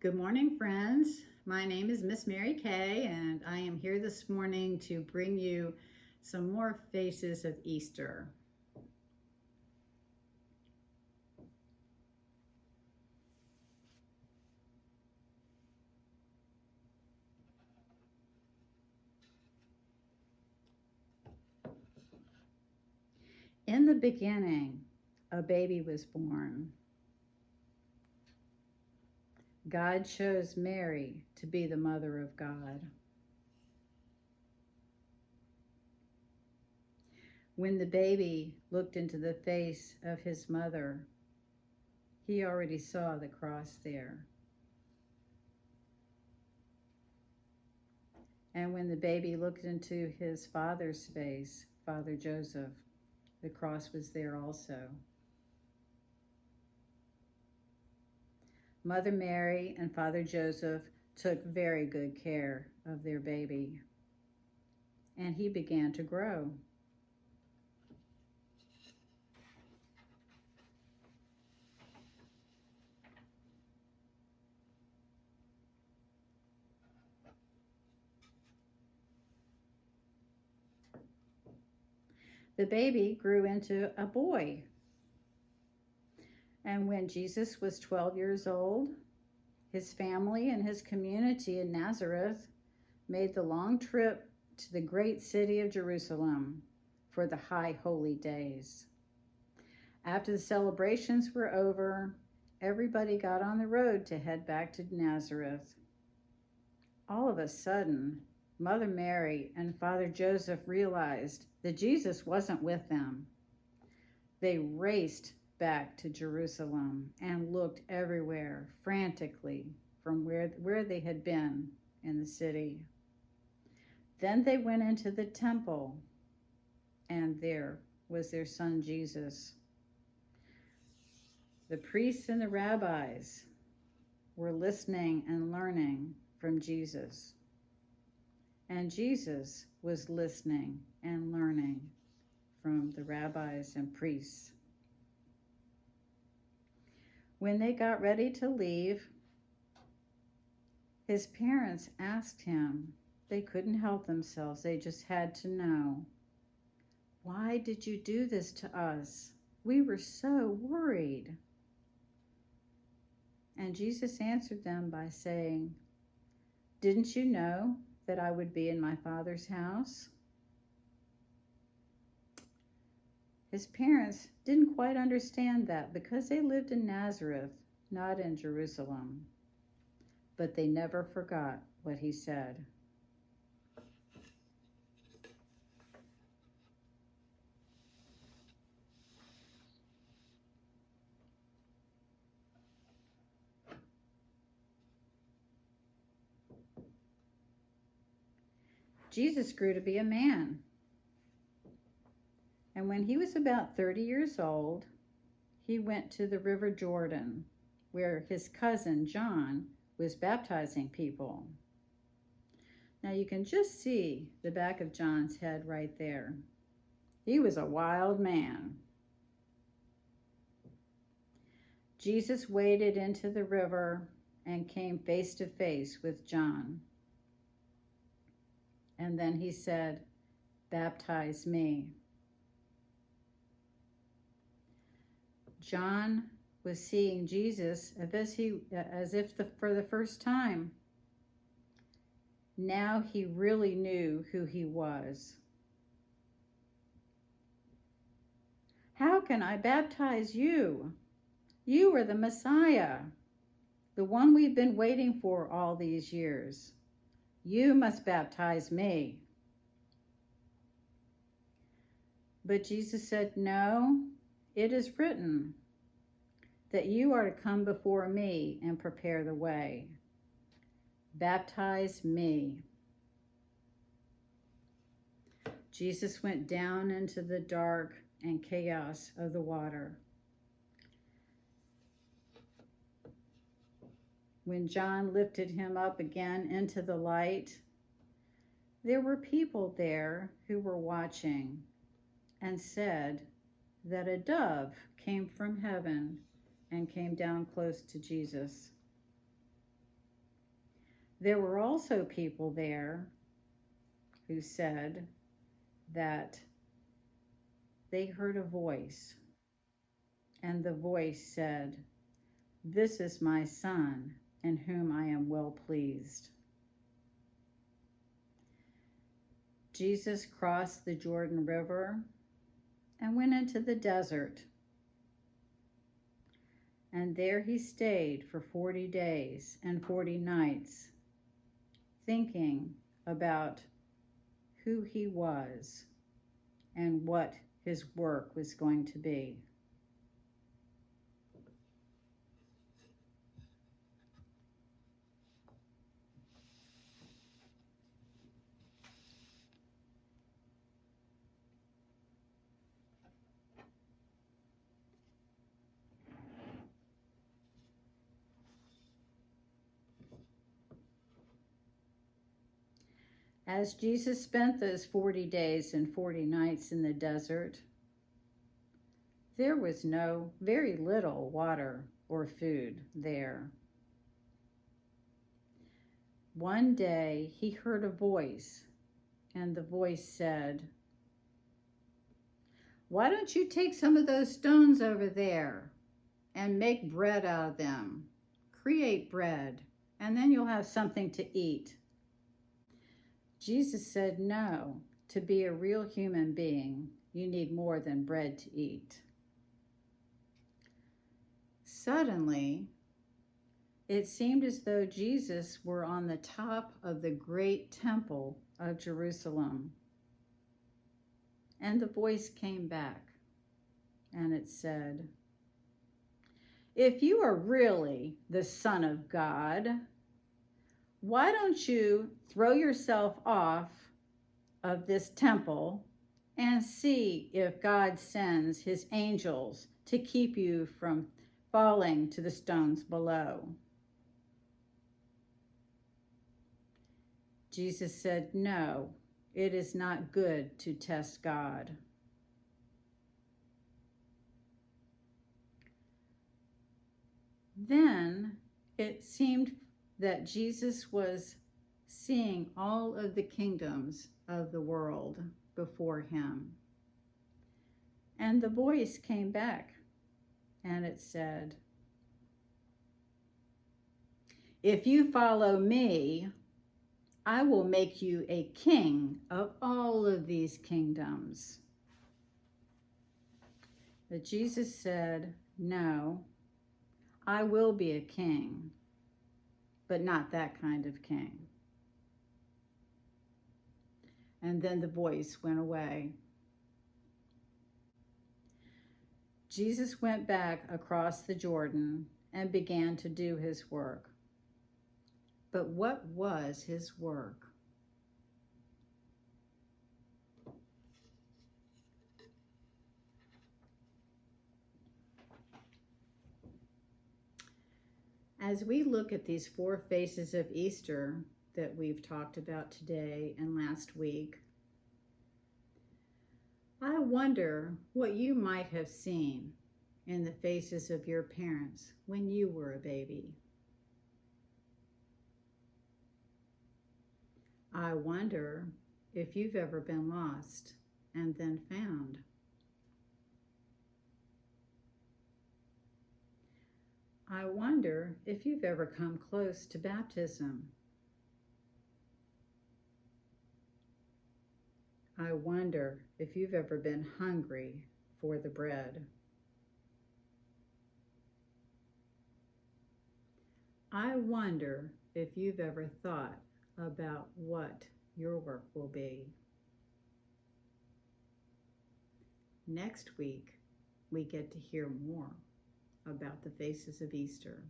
Good morning, friends. My name is Miss Mary Kay, and I am here this morning to bring you some more faces of Easter. In the beginning, a baby was born. God chose Mary to be the mother of God. When the baby looked into the face of his mother, he already saw the cross there. And when the baby looked into his father's face, Father Joseph, the cross was there also. Mother Mary and Father Joseph took very good care of their baby, and he began to grow. The baby grew into a boy, and when Jesus was 12 years old, his family and his community in Nazareth made the long trip to the great city of Jerusalem for the high holy days. After the celebrations were over, everybody got on the road to head back to Nazareth. All of a sudden, Mother Mary and Father Joseph realized that Jesus wasn't with them. They raced back to Jerusalem and looked everywhere frantically from where they had been in the city. Then they went into the temple, and there was their son Jesus. The priests and the rabbis were listening and learning from Jesus. And Jesus was listening and learning from the rabbis and priests. When they got ready to leave, his parents asked him. They couldn't help themselves. They just had to know. Why did you do this to us? We were so worried. And Jesus answered them by saying, "Didn't you know that I would be in my Father's house?" His parents didn't quite understand that because they lived in Nazareth, not in Jerusalem. But they never forgot what he said. Jesus grew to be a man. And when he was about 30 years old, he went to the river Jordan, where his cousin John was baptizing people. Now you can just see the back of John's head right there. He was a wild man. Jesus waded into the river and came face to face with John. And then he said, "Baptize me." John was seeing Jesus as if for the first time. Now he really knew who he was. "How can I baptize you? You are the Messiah, the one we've been waiting for all these years. You must baptize me." But Jesus said, "No, it is written that you are to come before me and prepare the way. Baptize me." Jesus went down into the dark and chaos of the water. When John lifted him up again into the light, there were people there who were watching and said that a dove came from heaven and came down close to Jesus. There were also people there who said that they heard a voice, and the voice said, "This is my son, in whom I am well pleased." Jesus crossed the Jordan River and went into the desert. And there he stayed for 40 days and 40 nights, thinking about who he was and what his work was going to be. As Jesus spent those 40 days and 40 nights in the desert, there was very little water or food there. One day he heard a voice, and the voice said, "Why don't you take some of those stones over there and make bread out of them? Create bread, and then you'll have something to eat." Jesus said, "No, to be a real human being, you need more than bread to eat." Suddenly, it seemed as though Jesus were on the top of the great temple of Jerusalem. And the voice came back, and it said, "If you are really the Son of God, why don't you throw yourself off of this temple and see if God sends his angels to keep you from falling to the stones below?" Jesus said, "No, it is not good to test God." Then it seemed that Jesus was seeing all of the kingdoms of the world before him. And the voice came back, and it said, "If you follow me, I will make you a king of all of these kingdoms." But Jesus said, "No, I will be a king, but not that kind of king." And then the voice went away. Jesus went back across the Jordan and began to do his work. But what was his work? As we look at these 4 faces of Easter that we've talked about today and last week, I wonder what you might have seen in the faces of your parents when you were a baby. I wonder if you've ever been lost and then found. I wonder if you've ever come close to baptism. I wonder if you've ever been hungry for the bread. I wonder if you've ever thought about what your work will be. Next week, we get to hear more about the faces of Easter.